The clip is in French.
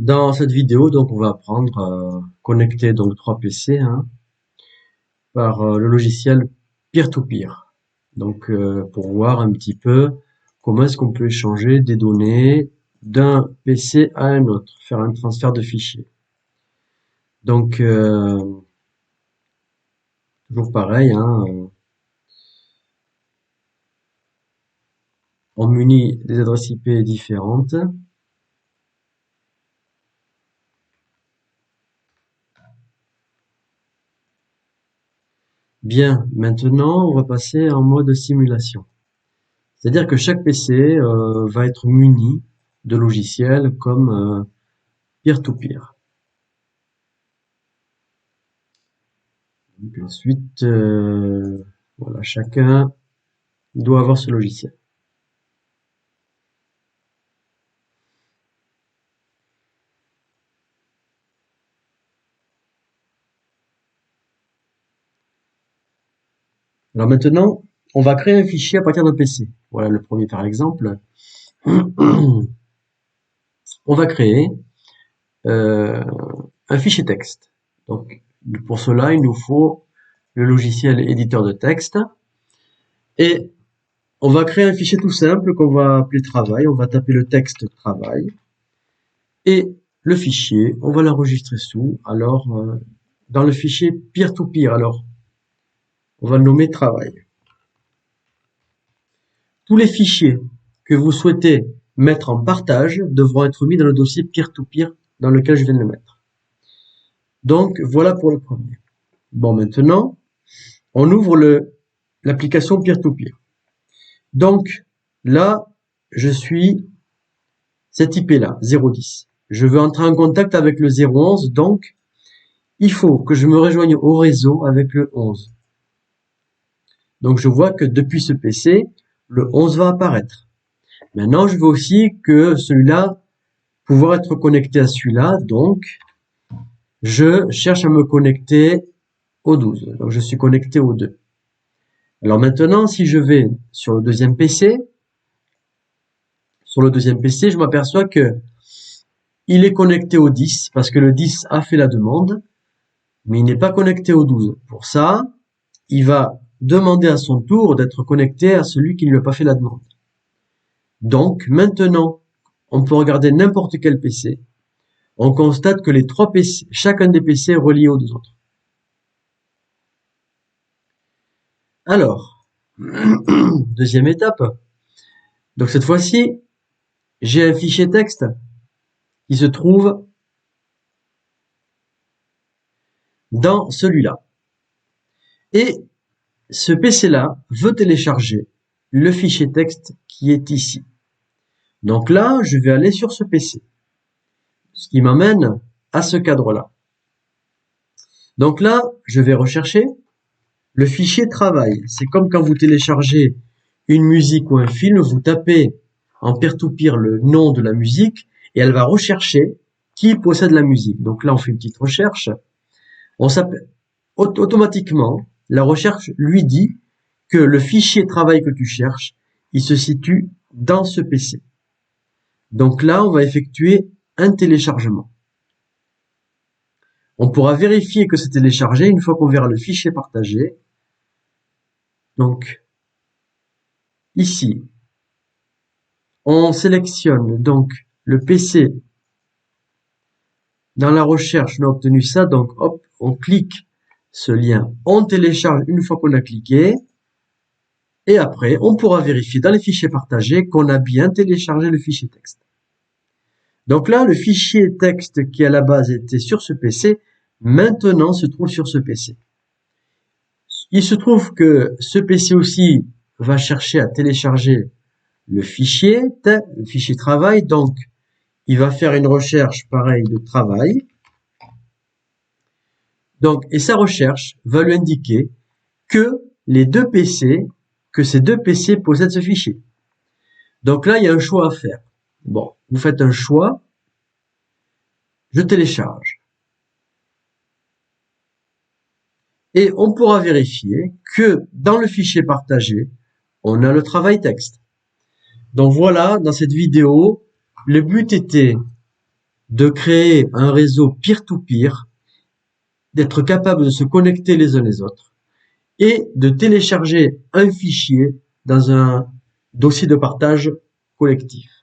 Dans cette vidéo, donc, on va apprendre à connecter donc 3 PC par le logiciel peer-to-peer. Donc, pour voir un petit peu comment est-ce qu'on peut échanger des données d'un PC à un autre, faire un transfert de fichiers. Donc, toujours pareil, on munit des adresses IP différentes. Bien, maintenant, on va passer en mode simulation. C'est-à-dire que chaque PC va être muni de logiciels comme peer-to-peer. Donc ensuite, voilà, chacun doit avoir ce logiciel. Alors maintenant, on va créer un fichier à partir d'un PC. Voilà le premier par exemple. On va créer euh, un fichier texte. Donc pour cela, il nous faut le logiciel éditeur de texte. Et on va créer un fichier tout simple qu'on va appeler travail. On va taper le texte travail. Et le fichier, on va l'enregistrer dans le fichier peer-to-peer. Alors, on va le nommer travail. Tous les fichiers que vous souhaitez mettre en partage devront être mis dans le dossier peer-to-peer dans lequel je viens de le mettre. Donc, voilà pour le premier. Bon, maintenant, on ouvre l'application peer-to-peer. Donc, là, je suis cette IP-là, 010. Je veux entrer en contact avec le 011, donc, il faut que je me rejoigne au réseau avec le 11. Donc, je vois que depuis ce PC, le 11 va apparaître. Maintenant, je veux aussi que celui-là, pouvoir être connecté à celui-là, donc, je cherche à me connecter au 12. Donc, je suis connecté au 2. Alors maintenant, si je vais sur le deuxième PC, je m'aperçois que il est connecté au 10 parce que le 10 a fait la demande, mais il n'est pas connecté au 12. Pour ça, il va demander à son tour d'être connecté à celui qui ne lui a pas fait la demande. Donc, maintenant, on peut regarder n'importe quel PC. On constate que les 3 PC, chacun des PC est relié aux 2 autres. Alors, deuxième étape. Donc cette fois-ci, j'ai un fichier texte qui se trouve dans celui-là. Et ce PC-là veut télécharger le fichier texte qui est ici. Donc là, je vais aller sur ce PC. Ce qui m'amène à ce cadre-là. Donc là, je vais rechercher le fichier travail. C'est comme quand vous téléchargez une musique ou un film, vous tapez en peer-to-peer le nom de la musique et elle va rechercher qui possède la musique. Donc là, on fait une petite recherche. Automatiquement, la recherche lui dit que le fichier travail que tu cherches, il se situe dans ce PC. Donc là, on va effectuer un téléchargement. On pourra vérifier que c'est téléchargé une fois qu'on verra le fichier partagé. Donc, ici, on sélectionne donc le PC. Dans la recherche, on a obtenu ça. Donc, hop, on clique ce lien. On télécharge une fois qu'on a cliqué. Et après, on pourra vérifier dans les fichiers partagés qu'on a bien téléchargé le fichier texte. Donc là, le fichier texte qui à la base était sur ce PC, maintenant se trouve sur ce PC. Il se trouve que ce PC aussi va chercher à télécharger le fichier travail. Donc, il va faire une recherche pareille de travail. Donc, et sa recherche va lui indiquer que ces deux PC possèdent ce fichier. Donc là, il y a un choix à faire. Bon, vous faites un choix. Je télécharge. Et on pourra vérifier que dans le fichier partagé, on a le travail texte. Donc voilà, dans cette vidéo, le but était de créer un réseau peer-to-peer, d'être capable de se connecter les uns les autres et de télécharger un fichier dans un dossier de partage collectif.